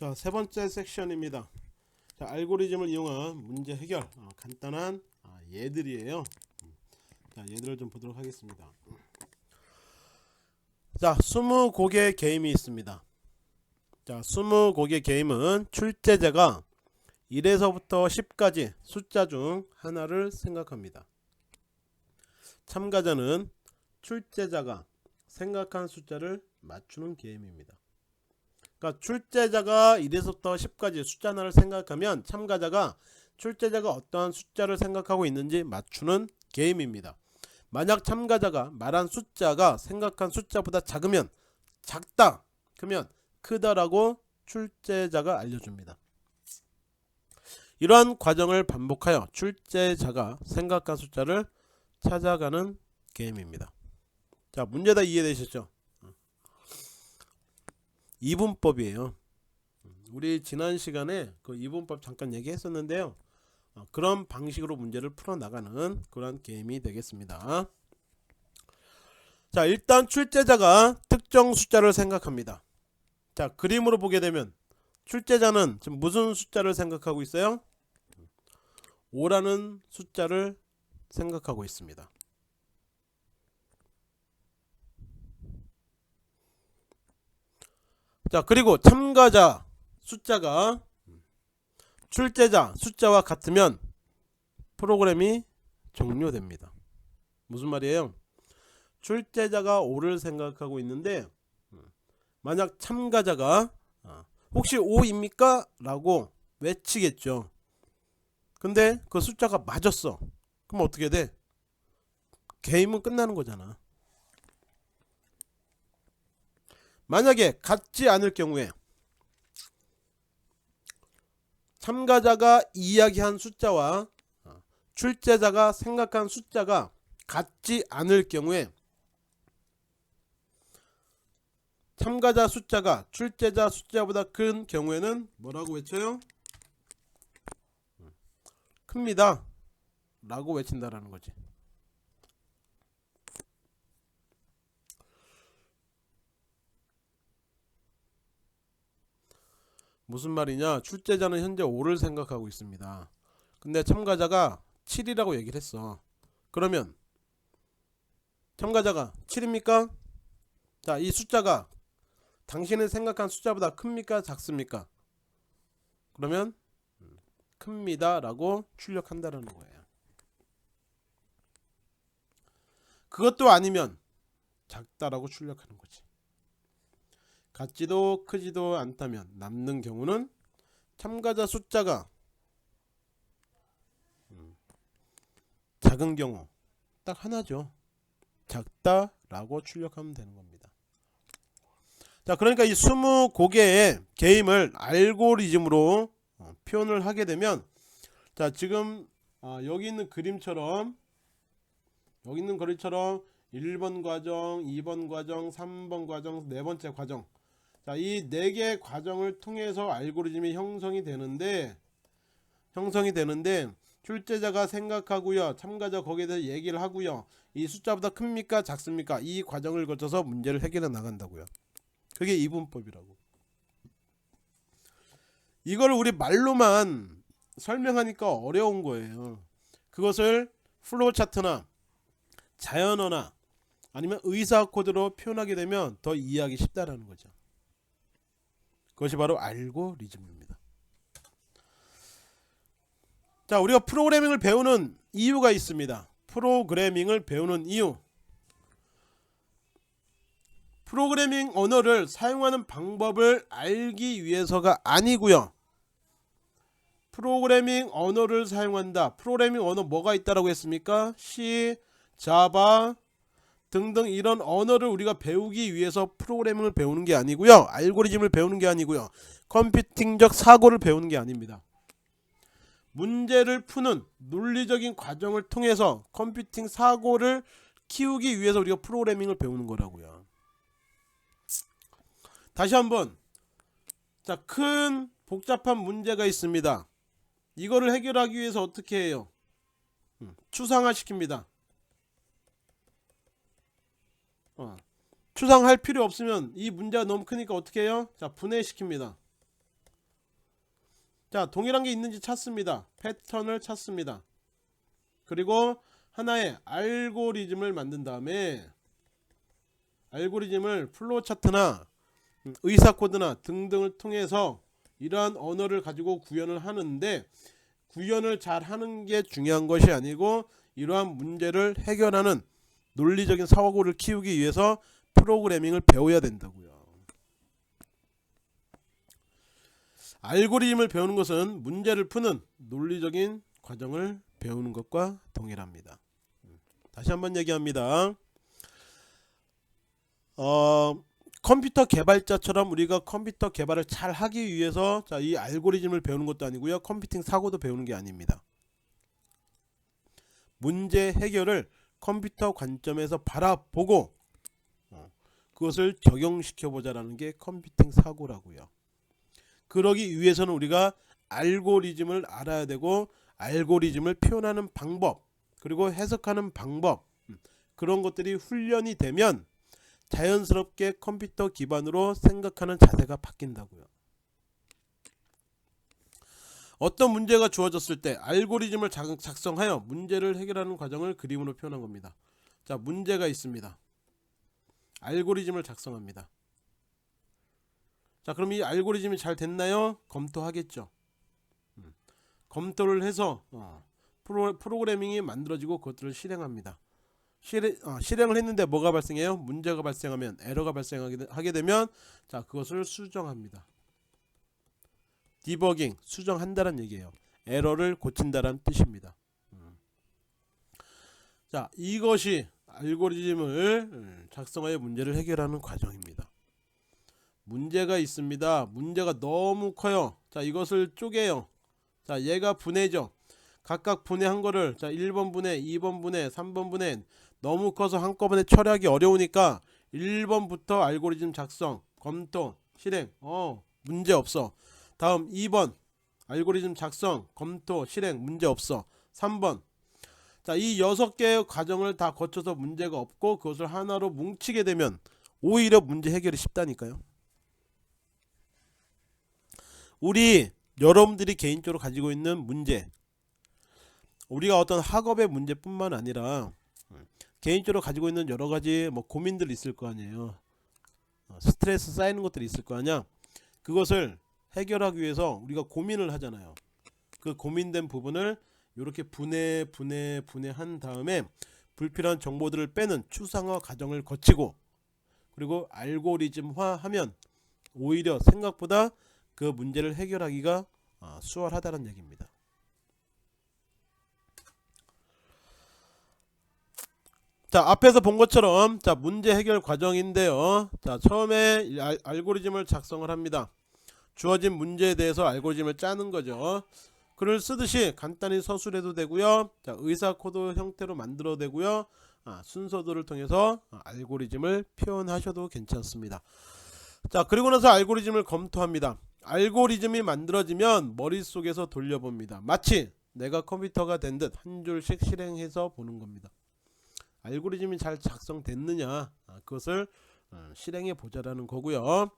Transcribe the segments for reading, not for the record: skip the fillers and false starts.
자, 세 번째 섹션입니다. 자, 알고리즘을 이용한 문제 해결. 간단한 예들이에요. 자, 예들을 좀 보도록 하겠습니다. 자, 20곡의 게임이 있습니다. 자, 20곡의 게임은 출제자가 1에서부터 10까지 숫자 중 하나를 생각합니다. 참가자는 출제자가 생각한 숫자를 맞추는 게임입니다. 그러니까 출제자가 1에서부터 10까지 숫자 하나를 생각하면 참가자가 출제자가 어떠한 숫자를 생각하고 있는지 맞추는 게임입니다. 만약 참가자가 말한 숫자가 생각한 숫자보다 작으면 작다, 그러면 크다라고 출제자가 알려줍니다. 이러한 과정을 반복하여 출제자가 생각한 숫자를 찾아가는 게임입니다. 자, 문제 다 이해되셨죠? 이분법이에요. 우리 지난 시간에 그 이분법 잠깐 얘기했었는데요. 그런 방식으로 문제를 풀어나가는 그런 게임이 되겠습니다. 자, 일단 출제자가 특정 숫자를 생각합니다. 자, 그림으로 보게 되면 출제자는 지금 무슨 숫자를 생각하고 있어요? 5라는 숫자를 생각하고 있습니다. 자, 그리고 참가자 숫자가 출제자 숫자와 같으면 프로그램이 종료됩니다. 무슨 말이에요? 출제자가 5를 생각하고 있는데 만약 참가자가 혹시 5입니까? 라고 외치겠죠. 근데 그 숫자가 맞았어. 그럼 어떻게 돼? 게임은 끝나는 거잖아. 만약에 같지 않을 경우에 참가자가 이야기한 숫자와 출제자가 생각한 숫자가 같지 않을 경우에 참가자 숫자가 출제자 숫자보다 큰 경우에는 뭐라고 외쳐요? 큽니다 라고 외친다라는 거지. 무슨 말이냐? 출제자는 현재 5를 생각하고 있습니다. 근데 참가자가 7이라고 얘기를 했어. 그러면 참가자가 7입니까? 자, 이 숫자가 당신이 생각한 숫자보다 큽니까? 작습니까? 그러면 큽니다 라고 출력한다는 거예요. 그것도 아니면 작다라고 출력하는 거지. 같지도 크지도 않다면 남는 경우는 참가자 숫자가 작은 경우 딱 하나죠. 작다라고 출력하면 되는 겁니다. 자, 그러니까 이 20곡의 게임을 알고리즘으로 표현을 하게 되면, 자, 지금 여기 있는 그림처럼, 여기 있는 거리처럼 1번 과정, 2번 과정, 3번 과정, 네 번째 과정. 자, 이 4개의 과정을 통해서 알고리즘이 형성이 되는데 출제자가 생각하고요, 참가자 거기에 대해서 얘기를 하고요, 이 숫자보다 큽니까 작습니까, 이 과정을 거쳐서 문제를 해결해 나간다고요. 그게 이분법이라고. 이걸 우리 말로만 설명하니까 어려운 거예요. 그것을 플로우 차트나 자연어나 아니면 의사 코드로 표현하게 되면 더 이해하기 쉽다라는 거죠. 그것이 바로 알고리즘입니다. 자, 우리가 프로그래밍을 배우는 이유가 있습니다. 프로그래밍을 배우는 이유. 프로그래밍 언어를 사용하는 방법을 알기 위해서가 아니고요. 프로그래밍 언어를 사용한다. 프로그래밍 언어 뭐가 있다라고 했습니까? C, 자바 등등 이런 언어를 우리가 배우기 위해서 프로그래밍을 배우는 게 아니고요. 알고리즘을 배우는 게 아니고요. 컴퓨팅적 사고를 배우는 게 아닙니다. 문제를 푸는 논리적인 과정을 통해서 컴퓨팅 사고를 키우기 위해서 우리가 프로그래밍을 배우는 거라고요. 다시 한번. 자, 큰 복잡한 문제가 있습니다. 이거를 해결하기 위해서 어떻게 해요? 추상화 시킵니다. 추상할 필요 없으면 이 문제가 너무 크니까 어떻게 해요? 자, 분해시킵니다. 자, 동일한 게 있는지 찾습니다. 패턴을 찾습니다. 그리고 하나의 알고리즘을 만든 다음에 알고리즘을 플로우 차트나 의사 코드나 등등을 통해서 이러한 언어를 가지고 구현을 하는데, 구현을 잘 하는 게 중요한 것이 아니고 이러한 문제를 해결하는 논리적인 사고를 키우기 위해서 프로그래밍을 배워야 된다고요. 알고리즘을 배우는 것은 문제를 푸는 논리적인 과정을 배우는 것과 동일합니다. 다시 한번 얘기합니다. 컴퓨터 개발자처럼 우리가 컴퓨터 개발을 잘 하기 위해서 이 알고리즘을 배우는 것도 아니고요, 컴퓨팅 사고도 배우는 게 아닙니다. 문제 해결을 컴퓨터 관점에서 바라보고 그것을 적용시켜 보자라는 게 컴퓨팅 사고라고요. 그러기 위해서는 우리가 알고리즘을 알아야 되고, 알고리즘을 표현하는 방법, 그리고 해석하는 방법, 그런 것들이 훈련이 되면 자연스럽게 컴퓨터 기반으로 생각하는 자세가 바뀐다고요. 어떤 문제가 주어졌을 때 알고리즘을 작성하여 문제를 해결하는 과정을 그림으로 표현한 겁니다. 자, 문제가 있습니다. 알고리즘을 작성합니다. 자, 그럼 이 알고리즘이 잘 됐나요? 검토하겠죠. 검토를 해서 프로그래밍이 만들어지고 그것들을 실행합니다. 실행을 했는데 뭐가 발생해요? 문제가 발생하면, 에러가 발생하게 되면, 자, 그것을 수정합니다. 디버깅, 수정한다는 얘기예요. 에러를 고친다는 뜻입니다. 자, 이것이 알고리즘을 작성하여 문제를 해결하는 과정입니다. 문제가 있습니다. 문제가 너무 커요. 자, 이것을 쪼개요. 자, 얘가 분해죠. 각각 분해한 거를, 자, 1번 분해, 2번 분해, 3번 분해, 너무 커서 한꺼번에 처리하기 어려우니까 1번부터 알고리즘 작성, 검토, 실행, 문제 없어. 다음 2번 알고리즘 작성, 검토, 실행, 문제 없어. 3번, 자, 이 6개의 과정을 다 거쳐서 문제가 없고 그것을 하나로 뭉치게 되면 오히려 문제 해결이 쉽다니까요. 여러분들이 개인적으로 가지고 있는 문제, 우리가 어떤 학업의 문제뿐만 아니라 개인적으로 가지고 있는 여러 가지 고민들이 있을 거 아니에요. 스트레스 쌓이는 것들이 있을 거 아니야. 그것을 해결하기 위해서 우리가 고민을 하잖아요. 그 고민된 부분을 이렇게 분해한 다음에 불필요한 정보들을 빼는 추상화 과정을 거치고, 그리고 알고리즘화하면 오히려 생각보다 그 문제를 해결하기가 수월하다는 얘기입니다. 자, 앞에서 본 것처럼, 자, 문제 해결 과정인데요. 자, 처음에 알고리즘을 작성을 합니다. 주어진 문제에 대해서 알고리즘을 짜는 거죠. 글을 쓰듯이 간단히 서술해도 되고요. 자, 의사 코드 형태로 만들어도 되고요. 순서들을 통해서 알고리즘을 표현하셔도 괜찮습니다. 자, 그리고 나서 알고리즘을 검토합니다. 알고리즘이 만들어지면 머릿속에서 돌려봅니다. 마치 내가 컴퓨터가 된 듯 한 줄씩 실행해서 보는 겁니다. 알고리즘이 잘 작성됐느냐, 그것을 실행해 보자라는 거고요.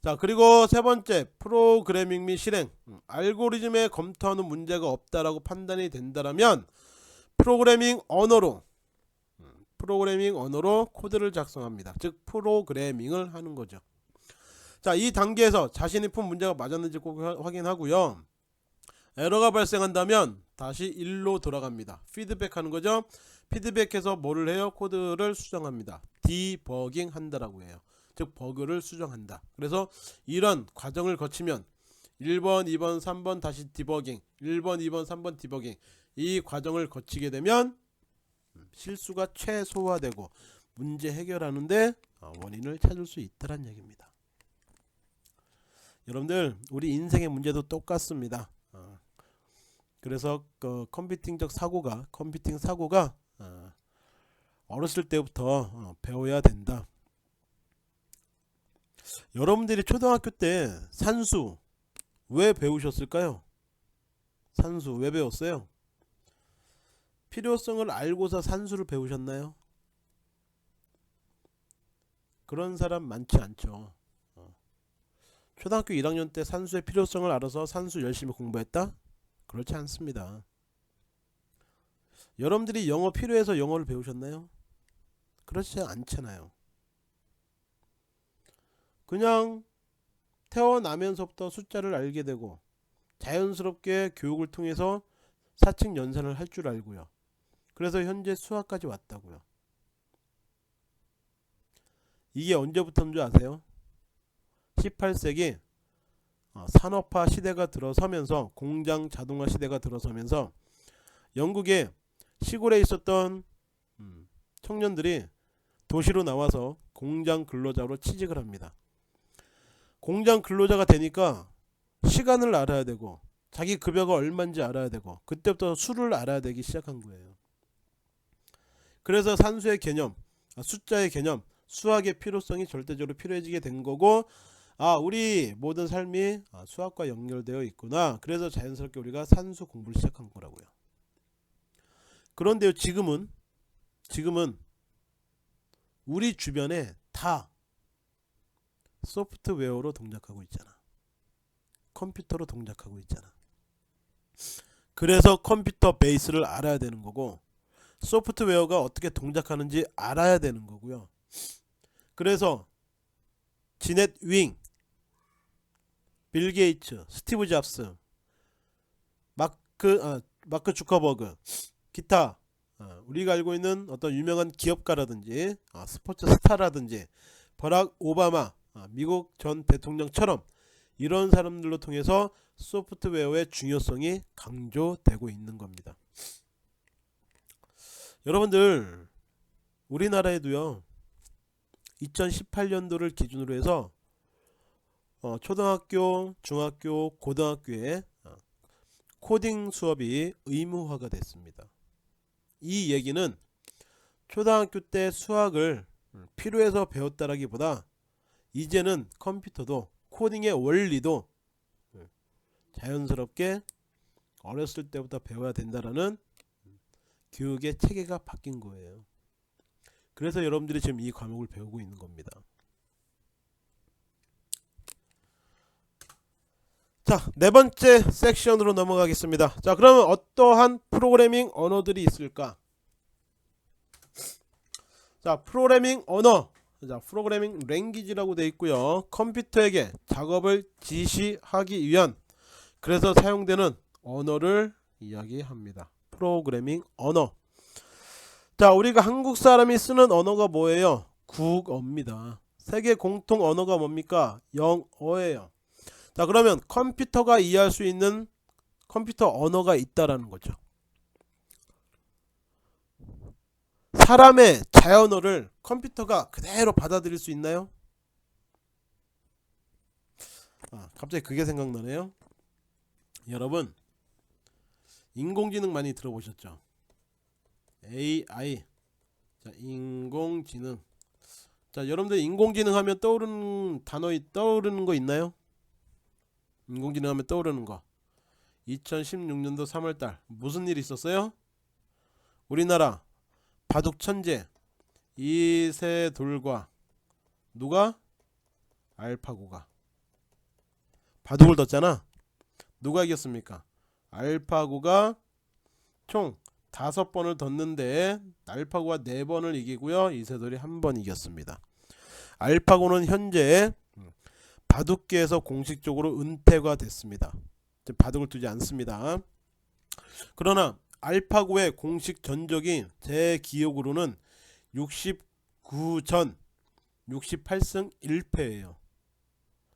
자, 그리고 세 번째, 프로그래밍 및 실행. 알고리즘에 검토하는 문제가 없다라고 판단이 된다면 프로그래밍 언어로 코드를 작성합니다. 즉 프로그래밍을 하는 거죠. 자, 이 단계에서 자신이 푼 문제가 맞았는지 꼭 확인하고요. 에러가 발생한다면 다시 1로 돌아갑니다. 피드백하는 거죠. 피드백해서 뭐를 해요? 코드를 수정합니다. 디버깅 한다라고 해요. 즉 버그를 수정한다. 그래서 이런 과정을 거치면 1번, 2번, 3번 다시 디버깅, 1번, 2번, 3번 디버깅, 이 과정을 거치게 되면 실수가 최소화되고 문제 해결하는데 원인을 찾을 수 있다는 얘기입니다. 여러분들, 우리 인생의 문제도 똑같습니다. 그래서 컴퓨팅 사고가 어렸을 때부터 배워야 된다. 여러분들이 초등학교 때 산수 왜 배우셨을까요? 산수 왜 배웠어요? 필요성을 알고서 산수를 배우셨나요? 그런 사람 많지 않죠. 초등학교 1학년 때 산수의 필요성을 알아서 산수 열심히 공부했다? 그렇지 않습니다. 여러분들이 영어 필요해서 영어를 배우셨나요? 그렇지 않잖아요. 그냥 태어나면서부터 숫자를 알게 되고 자연스럽게 교육을 통해서 사칙 연산을 할 줄 알고요. 그래서 현재 수학까지 왔다고요. 이게 언제부터인 줄 아세요? 18세기 산업화 시대가 들어서면서, 공장 자동화 시대가 들어서면서 영국의 시골에 있었던 청년들이 도시로 나와서 공장 근로자로 취직을 합니다. 공장 근로자가 되니까 시간을 알아야 되고 자기 급여가 얼마인지 알아야 되고 그때부터 수를 알아야 되기 시작한 거예요. 그래서 산수의 개념, 숫자의 개념, 수학의 필요성이 절대적으로 필요해지게 된 거고, 우리 모든 삶이 수학과 연결되어 있구나. 그래서 자연스럽게 우리가 산수 공부를 시작한 거라고요. 그런데요, 지금은 우리 주변에 다 소프트웨어로 동작하고 있잖아. 컴퓨터로 동작하고 있잖아. 그래서 컴퓨터 베이스를 알아야 되는 거고, 소프트웨어가 어떻게 동작하는지 알아야 되는 거고요. 그래서 지넷 윙, 빌 게이츠, 스티브 잡스, 마크 주커버그, 기타 우리가 알고 있는 어떤 유명한 기업가라든지 스포츠 스타라든지 버락 오바마, 미국 전 대통령처럼 이런 사람들로 통해서 소프트웨어의 중요성이 강조되고 있는 겁니다. 여러분들, 우리나라에도요 2018년도를 기준으로 해서 초등학교, 중학교, 고등학교에 코딩 수업이 의무화가 됐습니다. 이 얘기는 초등학교 때 수학을 필요해서 배웠다라기보다 이제는 컴퓨터도 코딩의 원리도 자연스럽게 어렸을 때부터 배워야 된다라는 교육의 체계가 바뀐 거예요. 그래서 여러분들이 지금 이 과목을 배우고 있는 겁니다. 자, 네 번째 섹션으로 넘어가겠습니다. 자, 그러면 어떠한 프로그래밍 언어들이 있을까? 자, 프로그래밍 언어, 자, 프로그래밍 랭귀지라고 되어 있고요. 컴퓨터에게 작업을 지시하기 위한, 그래서 사용되는 언어를 이야기합니다. 프로그래밍 언어. 자, 우리가 한국 사람이 쓰는 언어가 뭐예요? 국어입니다. 세계 공통 언어가 뭡니까? 영어예요. 자, 그러면 컴퓨터가 이해할 수 있는 컴퓨터 언어가 있다라는 거죠. 사람의 자연어를 컴퓨터가 그대로 받아들일 수 있나요? 갑자기 그게 생각나네요. 여러분, 인공지능 많이 들어보셨죠? AI. 자, 인공지능. 자, 여러분들 인공지능 하면 떠오르는 거 있나요? 인공지능 하면 떠오르는 거. 2016년도 3월달 무슨 일이 있었어요? 우리나라 바둑 천재 이세돌과 누가? 알파고가 바둑을 뒀잖아. 누가 이겼습니까? 알파고가 총 5번을 뒀는데 알파고가 4번을 이기고요, 이세돌이 1번 이겼습니다. 알파고는 현재 바둑계에서 공식적으로 은퇴가 됐습니다. 바둑을 두지 않습니다. 그러나 알파고의 공식 전적이 제 기억으로는 69전 68승 1패예요.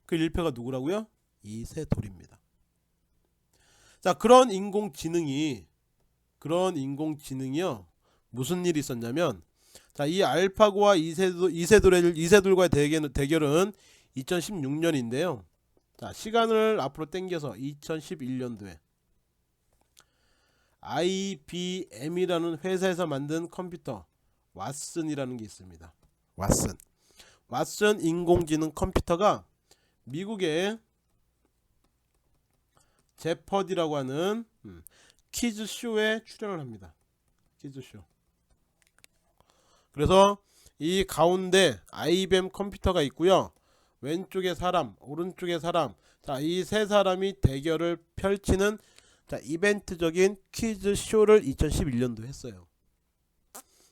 그 1패가 누구라고요? 이세돌입니다. 자, 그런 인공지능이요 무슨 일이 있었냐면, 자, 이 알파고와 이세돌과의 대결은 2016년인데요. 자, 시간을 앞으로 당겨서 2011년도에 IBM이라는 회사에서 만든 컴퓨터 왓슨이라는 게 있습니다. 왓슨 인공지능 컴퓨터가 미국의 제퍼디라고 하는 퀴즈쇼에 출연을 합니다. 퀴즈쇼. 그래서 이 가운데 IBM 컴퓨터가 있고요, 왼쪽에 사람, 오른쪽에 사람, 자, 이 세 사람이 대결을 펼치는 자, 이벤트적인 퀴즈 쇼를 2011년도 했어요.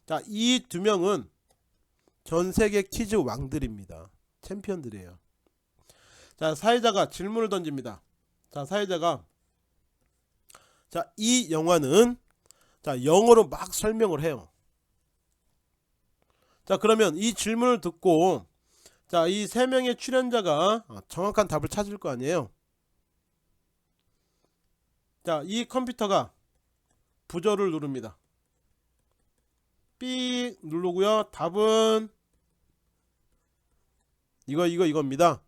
자, 이 두 명은 전 세계 퀴즈 왕들입니다. 챔피언들이에요. 자, 사회자가 질문을 던집니다. 자, 사회자가 자, 이 영화는 자, 영어로 막 설명을 해요. 자, 그러면 이 질문을 듣고 자, 이 세 명의 출연자가 정확한 답을 찾을 거 아니에요. 자, 이 컴퓨터가 부저를 누릅니다. 삑 누르고요. 답은 이겁니다.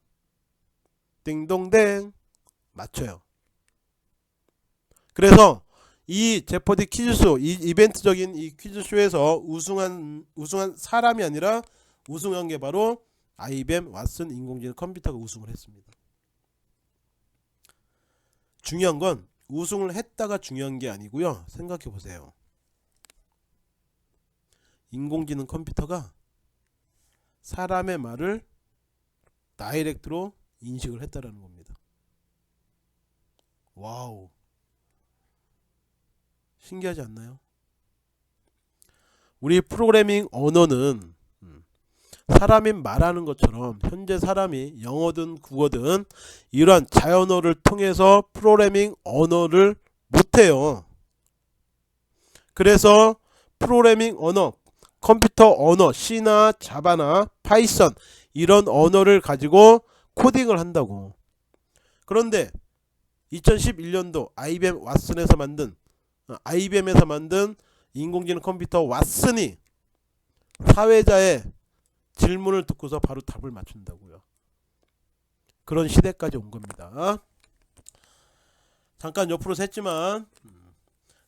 띵동댕 맞춰요. 그래서 이 제퍼디 퀴즈쇼, 이 이벤트적인 이 퀴즈쇼에서 우승한 사람이 아니라 우승한 게 바로 IBM 왓슨 인공지능 컴퓨터가 우승을 했습니다. 중요한 건 우승을 했다가 중요한 게 아니고요. 생각해 보세요. 인공지능 컴퓨터가 사람의 말을 다이렉트로 인식을 했다라는 겁니다. 와우. 신기하지 않나요? 우리 프로그래밍 언어는 사람이 말하는 것처럼 현재 사람이 영어든 국어든 이러한 자연어를 통해서 프로그래밍 언어를 못해요. 그래서 프로그래밍 언어, 컴퓨터 언어, C나 자바나 파이썬 이런 언어를 가지고 코딩을 한다고. 그런데 2011년도 IBM에서 만든 인공지능 컴퓨터 왓슨이 사회자의 질문을 듣고서 바로 답을 맞춘다고요. 그런 시대까지 온 겁니다. 잠깐 옆으로 샜지만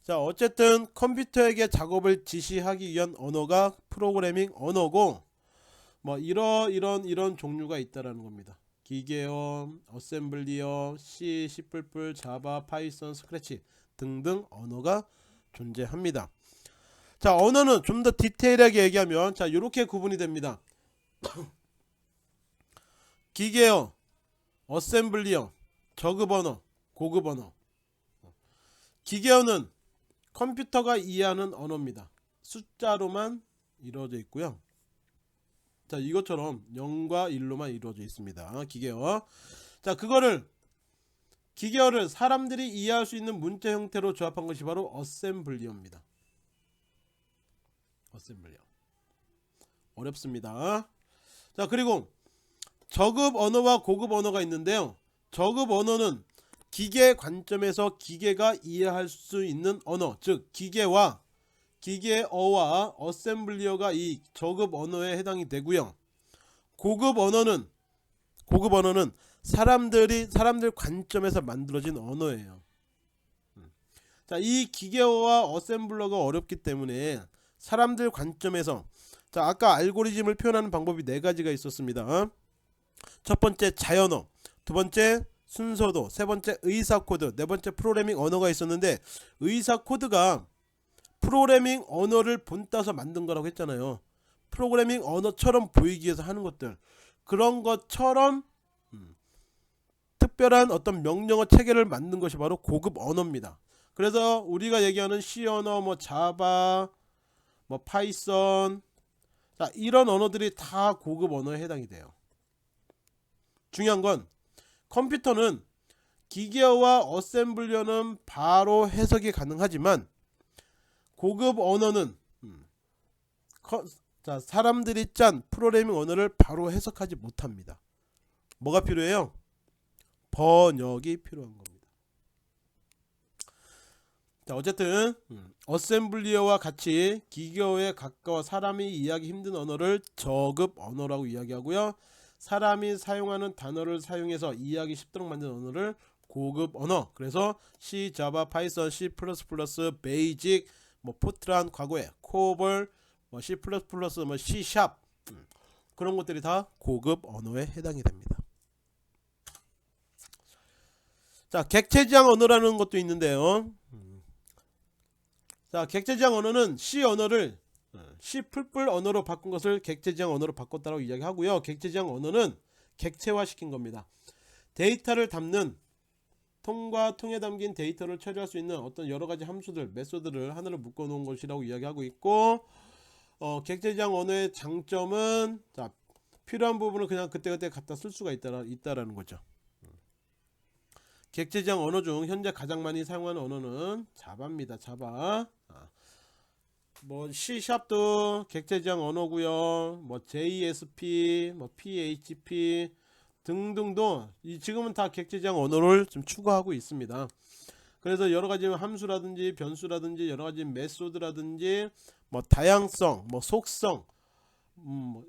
자, 어쨌든 컴퓨터에게 작업을 지시하기 위한 언어가 프로그래밍 언어고 뭐 이런 종류가 있다라는 겁니다. 기계어, 어셈블리어, C, C++, 자바, 파이썬, 스크래치 등등 언어가 존재합니다. 자, 언어는 좀 더 디테일하게 얘기하면 자, 이렇게 구분이 됩니다. 기계어, 어셈블리어, 저급 언어, 고급 언어. 기계어는 컴퓨터가 이해하는 언어입니다. 숫자로만 이루어져 있고요. 자, 이것처럼 0과 1로만 이루어져 있습니다. 기계어. 자, 기계어를 사람들이 이해할 수 있는 문자 형태로 조합한 것이 바로 어셈블리어입니다. 어셈블리어. 어렵습니다. 자, 그리고 저급 언어와 고급 언어가 있는데요. 저급 언어는 기계 관점에서 기계가 이해할 수 있는 언어, 즉 기계어와 어셈블리어가 이 저급 언어에 해당이 되고요. 고급 언어는 사람들 관점에서 만들어진 언어예요. 자, 이 기계어와 어셈블러가 어렵기 때문에 사람들 관점에서 자, 아까 알고리즘을 표현하는 방법이 네 가지가 있었습니다. 첫 번째 자연어, 두 번째 순서도, 세 번째 의사 코드, 네 번째 프로그래밍 언어가 있었는데 의사 코드가 프로그래밍 언어를 본따서 만든 거라고 했잖아요. 프로그래밍 언어처럼 보이기 위해서 하는 것들, 그런 것처럼 특별한 어떤 명령어 체계를 만든 것이 바로 고급 언어입니다. 그래서 우리가 얘기하는 C 언어, 뭐 자바, 뭐 파이썬, 자, 이런 언어들이 다 고급 언어에 해당이 돼요. 중요한 건 컴퓨터는 기계어와 어셈블리어는 바로 해석이 가능하지만 고급 언어는 자, 사람들이 짠 프로그래밍 언어를 바로 해석하지 못합니다. 뭐가 필요해요? 번역이 필요한 겁니다. 자, 어쨌든 어셈블리어와 같이 기계어에 가까워 사람이 이해하기 힘든 언어를 저급 언어라고 이야기하고요. 사람이 사용하는 단어를 사용해서 이해하기 쉽도록 만든 언어를 고급 언어. 그래서 C, 자바, 파이썬, C++, 베이직, 뭐 포트란 과거에 코볼, 뭐 C++, 뭐 C#, 그런 것들이 다 고급 언어에 해당이 됩니다. 자, 객체지향 언어라는 것도 있는데요. 자, 객체지향 언어는 C 언어를 C++ 언어로 바꾼 것을 객체지향 언어로 바꿨다고 이야기하고요. 객체지향 언어는 객체화 시킨 겁니다. 데이터를 담는 통과 통에 담긴 데이터를 처리할 수 있는 어떤 여러가지 함수들, 메소드를 하나로 묶어 놓은 것이라고 이야기하고 있고, 객체지향 언어의 장점은, 자, 필요한 부분을 그냥 그때그때 갖다 쓸 수가 있다라는 거죠. 객체지향 언어 중 현재 가장 많이 사용하는 언어는 자바입니다. 자바. 뭐 C샵도 객체지향 언어고요. 뭐 JSP, 뭐 PHP 등등도 지금은 다 객체지향 언어를 좀 추구하고 있습니다. 그래서 여러가지 함수라든지 변수라든지 여러가지 메소드라든지 뭐 다양성, 뭐 속성,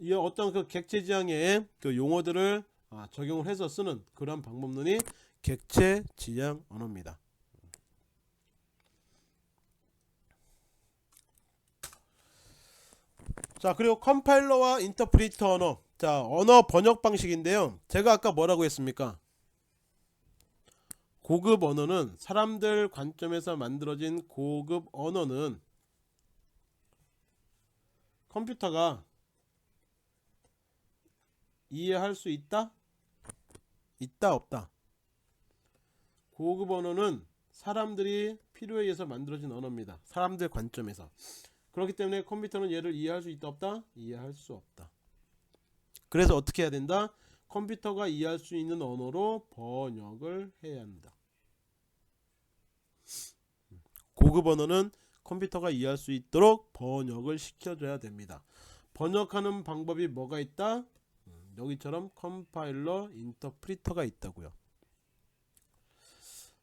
이 어떤 그 객체지향의 그 용어들을 적용을 해서 쓰는 그런 방법론이 객체지향 언어입니다. 자, 그리고 컴파일러와 인터프리터 언어. 자, 언어 번역 방식인데요. 제가 아까 뭐라고 했습니까? 고급 언어는, 사람들 관점에서 만들어진 고급 언어는 컴퓨터가 이해할 수 있다? 있다, 없다? 고급 언어는 사람들이 필요에 의해서 만들어진 언어입니다. 사람들 관점에서. 그렇기 때문에 컴퓨터는 얘를 이해할 수 있다, 없다? 이해할 수 없다. 그래서 어떻게 해야 된다? 컴퓨터가 이해할 수 있는 언어로 번역을 해야 한다. 고급 언어는 컴퓨터가 이해할 수 있도록 번역을 시켜줘야 됩니다. 번역하는 방법이 뭐가 있다? 여기처럼 컴파일러, 인터프리터가 있다고요.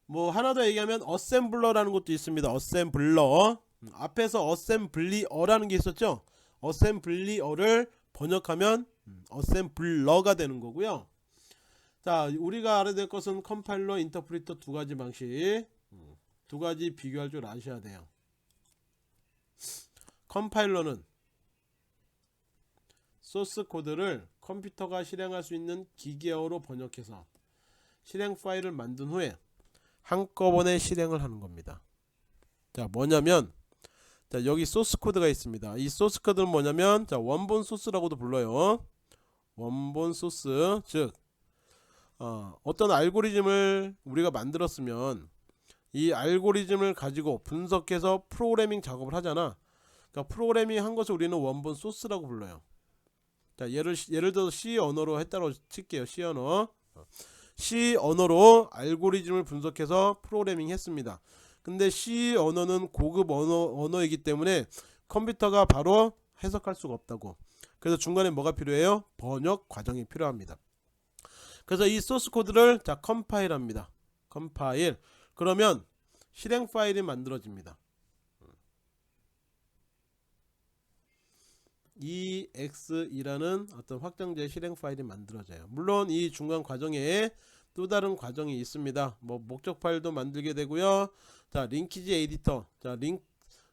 뭐 하나 더 얘기하면 어셈블러라는 것도 있습니다. 어셈블러. 앞에서 어셈블리어라는 게 있었죠. 어셈블리어를 번역하면 어셈블러가 되는 거고요. 자, 우리가 알아야 될 것은 컴파일러, 인터프리터 두 가지 방식, 두 가지 비교할 줄 아셔야 돼요. 컴파일러는 소스 코드를 컴퓨터가 실행할 수 있는 기계어로 번역해서 실행 파일을 만든 후에 한꺼번에 실행을 하는 겁니다. 자, 뭐냐면, 자, 여기 소스 코드가 있습니다. 이 소스 코드는 뭐냐면, 자, 원본 소스라고도 불러요. 원본 소스, 즉 어떤 알고리즘을 우리가 만들었으면 이 알고리즘을 가지고 분석해서 프로그래밍 작업을 하잖아. 그러니까 프로그래밍 한 것을 우리는 원본 소스라고 불러요. 자, 예를 들어서 C 언어로 했다고 칠게요. C 언어. C 언어로 알고리즘을 분석해서 프로그래밍 했습니다. 근데 C 언어는 고급 언어이기 때문에 컴퓨터가 바로 해석할 수가 없다고. 그래서 중간에 뭐가 필요해요? 번역 과정이 필요합니다. 그래서 이 소스 코드를 자, 컴파일 합니다. 컴파일. 그러면 실행 파일이 만들어집니다. EX이라는 어떤 확장제 실행 파일이 만들어져요. 물론 이 중간 과정에 또 다른 과정이 있습니다. 뭐 목적 파일도 만들게 되고요. 자, 링키지 에디터, 자,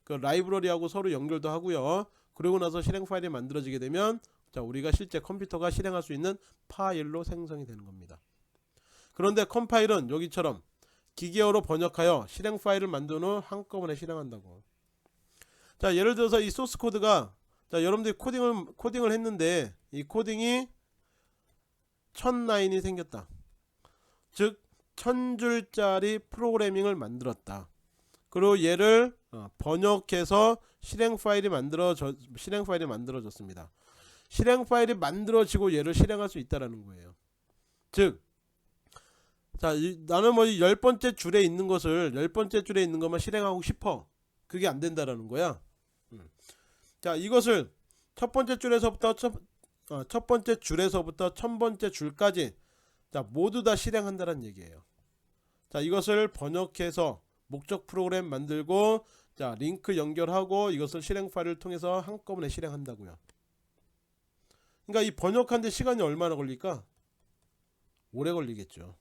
그 라이브러리하고 서로 연결도 하고요. 그러고 나서 실행 파일이 만들어지게 되면, 자, 우리가 실제 컴퓨터가 실행할 수 있는 파일로 생성이 되는 겁니다. 그런데 컴파일은 여기처럼 기계어로 번역하여 실행 파일을 만든 후 한꺼번에 실행한다고. 자, 예를 들어서 이 소스 코드가, 자, 여러분들이 코딩을 했는데 이 코딩이 1000라인이 생겼다. 즉 1000줄짜리 프로그래밍을 만들었다. 그리고 얘를 번역해서 실행 파일이 만들어졌습니다. 실행 파일이 만들어지고 얘를 실행할 수 있다라는 거예요. 즉, 자, 나는 뭐 10번째 줄에 있는 것을 10번째 줄에 있는 것만 실행하고 싶어. 그게 안 된다라는 거야. 자, 이것을 첫 번째 줄에서부터 1000번째 줄까지, 자, 모두 다 실행한다는 얘기예요. 자, 이것을 번역해서 목적 프로그램 만들고, 자, 링크 연결하고 이것을 실행 파일을 통해서 한꺼번에 실행한다고요. 그러니까 이 번역하는데 시간이 얼마나 걸릴까? 오래 걸리겠죠.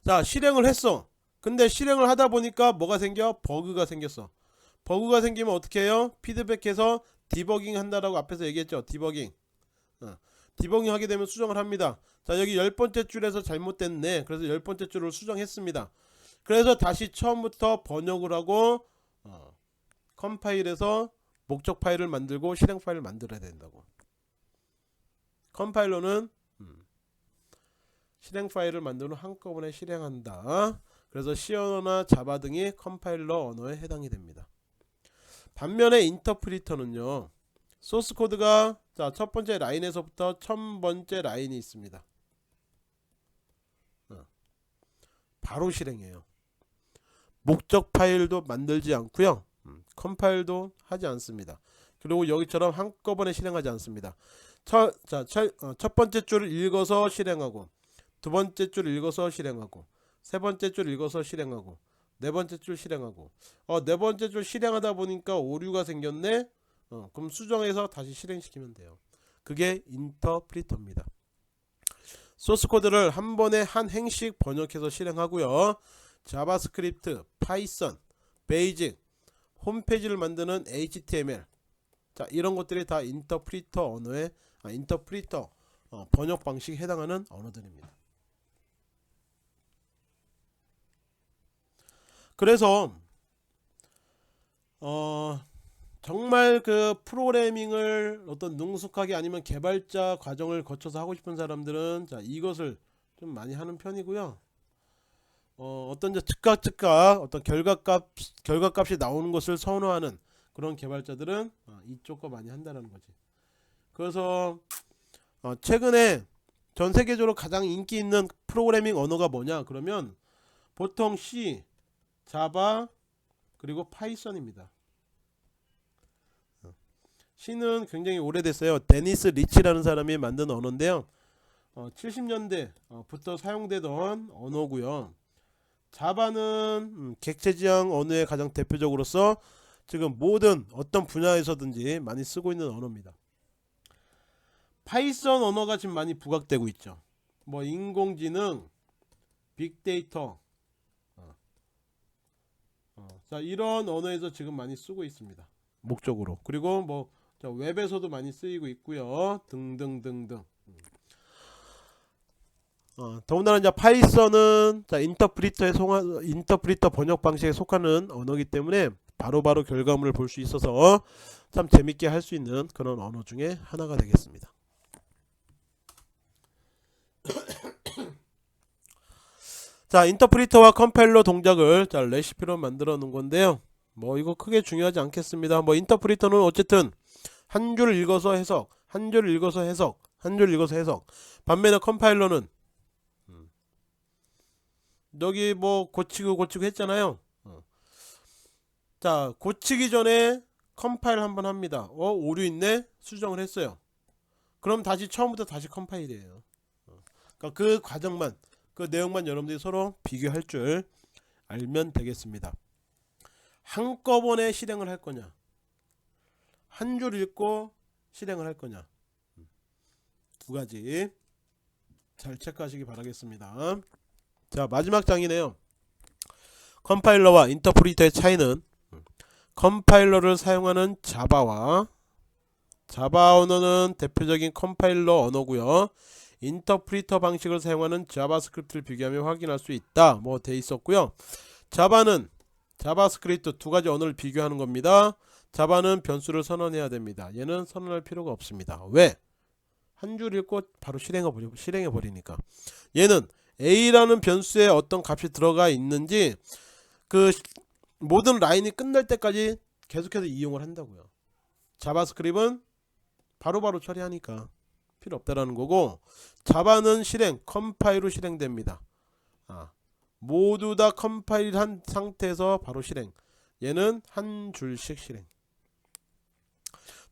자, 실행을 했어. 근데 실행을 하다 보니까 뭐가 생겨? 버그가 생겼어. 버그가 생기면 어떻게 해요? 피드백해서 디버깅 한다라고 앞에서 얘기했죠. 디버깅. 디버깅 하게 되면 수정을 합니다. 자, 여기 10번째 줄에서 잘못됐네. 그래서 10번째 줄을 수정했습니다. 그래서 다시 처음부터 번역을 하고 컴파일해서 목적 파일을 만들고 실행 파일을 만들어야 된다고. 컴파일러는 실행 파일을 만드는 한꺼번에 실행한다. 그래서 C 언어나 자바 등이 컴파일러 언어에 해당이 됩니다. 반면에 인터프리터는요, 소스 코드가 자, 첫 번째 라인에서부터 1000번째 라인이 있습니다. 바로 실행해요. 목적 파일도 만들지 않고요, 컴파일도 하지 않습니다. 그리고 여기처럼 한꺼번에 실행하지 않습니다. 첫 번째 줄을 읽어서 실행하고, 두 번째 줄 읽어서 실행하고, 세 번째 줄 읽어서 실행하고, 네 번째 줄 실행하고, 네 번째 줄 실행하다 보니까 오류가 생겼네. 그럼 수정해서 다시 실행시키면 돼요. 그게 인터프리터입니다. 소스 코드를 한 번에 한 행씩 번역해서 실행하고요. 자바스크립트, 파이썬, 베이직, 홈페이지를 만드는 HTML, 자, 이런 것들이 다 인터프리터 언어의 인터프리터 번역 방식에 해당하는 언어들입니다. 그래서 정말 그 프로그래밍을 어떤 능숙하게 아니면 개발자 과정을 거쳐서 하고 싶은 사람들은 자, 이것을 좀 많이 하는 편이고요. 어떤 즉각 어떤 결과값이 나오는 것을 선호하는 그런 개발자들은 이쪽 거 많이 한다는 거지. 그래서 최근에 전 세계적으로 가장 인기 있는 프로그래밍 언어가 뭐냐 그러면 보통 C, 자바, 그리고 파이썬입니다. C는 굉장히 오래됐어요. 데니스 리치라는 사람이 만든 언어인데요. 70년대부터 사용되던 언어고요. 자바는 객체지향 언어의 가장 대표적으로서 지금 모든 어떤 분야에서든지 많이 쓰고 있는 언어입니다. 파이썬 언어가 지금 많이 부각되고 있죠. 뭐 인공지능, 빅데이터, 자, 이런 언어에서 지금 많이 쓰고 있습니다. 목적으로. 그리고 뭐 웹에서도 많이 쓰이고 있고요. 등등등등. 더군다나 이제 파이썬은 자, 인터프리터 번역 방식에 속하는 언어이기 때문에 바로바로 결과물을 볼 수 있어서 참 재밌게 할 수 있는 그런 언어 중에 하나가 되겠습니다. 자, 인터프리터와 컴파일러 동작을 자, 레시피로 만들어 놓은 건데요. 뭐 이거 크게 중요하지 않겠습니다. 뭐 인터프리터는 어쨌든 한 줄 읽어서 해석, 한 줄 읽어서 해석, 한 줄 읽어서 해석. 반면에 컴파일러는 여기 뭐 고치고 했잖아요. 자, 고치기 전에 컴파일 한번 합니다. 오류 있네? 수정을 했어요. 그럼 다시 처음부터 다시 컴파일이에요. 그러니까 그 과정만, 그 내용만 여러분들이 서로 비교할 줄 알면 되겠습니다. 한꺼번에 실행을 할 거냐, 한 줄 읽고 실행을 할 거냐, 두 가지 잘 체크하시기 바라겠습니다. 자, 마지막 장이네요. 컴파일러와 인터프리터의 차이는 컴파일러를 사용하는 자바와 자바 언어는 대표적인 컴파일러 언어고요. 인터프리터 방식을 사용하는 자바스크립트를 비교하며 확인할 수 있다. 뭐 돼 있었고요. 자바는 자바스크립트 두 가지 언어를 비교하는 겁니다. 자바는 변수를 선언해야 됩니다. 얘는 선언할 필요가 없습니다. 왜? 한 줄 읽고 바로 실행해 버리니까. 얘는 A라는 변수에 어떤 값이 들어가 있는지 그 모든 라인이 끝날 때까지 계속해서 이용을 한다고요. 자바스크립트는 바로바로 처리하니까 필요 없다라는 거고, 자바는 컴파일로 실행됩니다. 모두 다 컴파일한 상태에서 바로 실행. 얘는 한 줄씩 실행.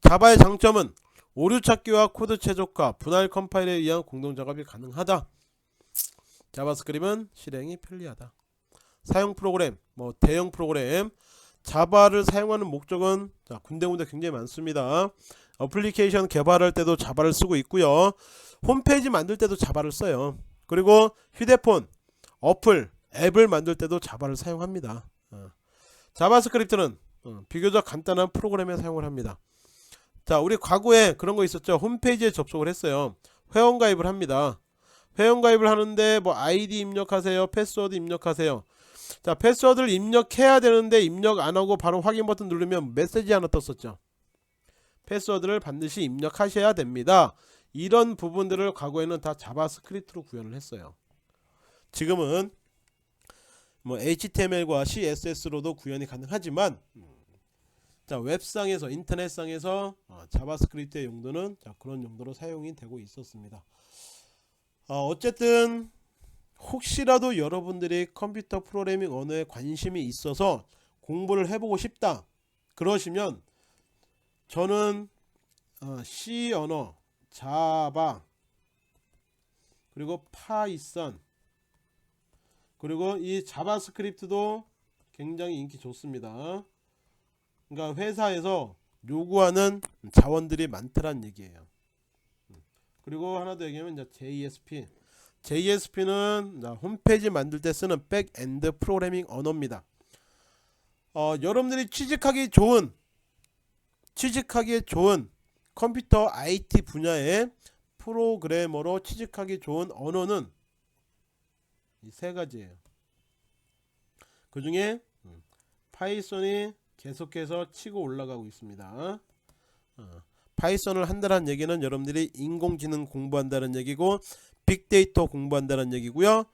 자바의 장점은 오류 찾기와 코드 최적화, 분할 컴파일에 의한 공동 작업이 가능하다. 자바스크립트는 실행이 편리하다. 사용 프로그램, 뭐 대형 프로그램, 자바를 사용하는 목적은 자, 군데군데 굉장히 많습니다. 어플리케이션 개발할 때도 자바를 쓰고 있고요. 홈페이지 만들 때도 자바를 써요. 그리고 휴대폰, 어플, 앱을 만들 때도 자바를 사용합니다. 자바스크립트는 비교적 간단한 프로그램에 사용을 합니다. 자, 우리 과거에 그런 거 있었죠. 홈페이지에 접속을 했어요. 회원가입을 합니다. 회원가입을 하는데 뭐 아이디 입력하세요, 패스워드 입력하세요. 자, 패스워드를 입력해야 되는데 입력 안하고 바로 확인 버튼 누르면 메시지 하나 떴었죠. 패스워드를 반드시 입력하셔야 됩니다. 이런 부분들을 과거에는 다 자바스크립트로 구현을 했어요. 지금은 뭐 HTML과 CSS로도 구현이 가능하지만 자, 웹상에서 인터넷상에서 자바스크립트의 용도는 자, 그런 용도로 사용이 되고 있었습니다. 어쨌든 혹시라도 여러분들이 컴퓨터 프로그래밍 언어에 관심이 있어서 공부를 해보고 싶다 그러시면 저는 C 언어, 자바, 그리고 파이썬, 그리고 이 자바스크립트도 굉장히 인기 좋습니다. 그러니까 회사에서 요구하는 자원들이 많다란 얘기예요. 그리고 하나 더 얘기하면 이제 JSP는 홈페이지 만들 때 쓰는 백엔드 프로그래밍 언어입니다. 여러분들이 취직하기 좋은 컴퓨터 IT 분야의 프로그래머로 취직하기 좋은 언어는 이 세 가지예요. 그 중에 파이썬이 계속해서 치고 올라가고 있습니다. 파이썬을 한다는 얘기는 여러분들이 인공지능 공부한다는 얘기고 빅데이터 공부한다는 얘기고요.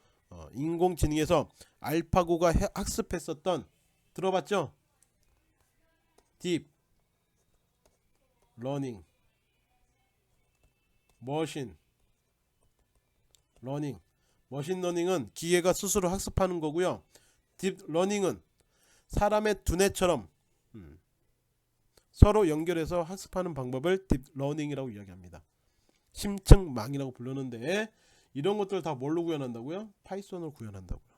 인공지능에서 알파고가 학습했었던 들어봤죠? 딥 러닝, 머신 러닝. 머신 러닝은 기계가 스스로 학습하는 거고요. 딥 러닝은 사람의 두뇌처럼 서로 연결해서 학습하는 방법을 딥 러닝이라고 이야기합니다. 심층망이라고 부르는데 이런 것들 다 뭘로 구현한다고요? 파이썬으로 구현한다고요.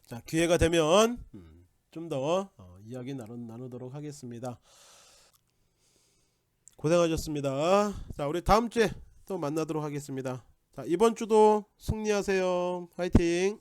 자, 기회가 되면 좀 더 이야기 나누도록 하겠습니다. 고생하셨습니다. 자, 우리 다음 주에 또 만나도록 하겠습니다. 자, 이번 주도 승리하세요. 화이팅!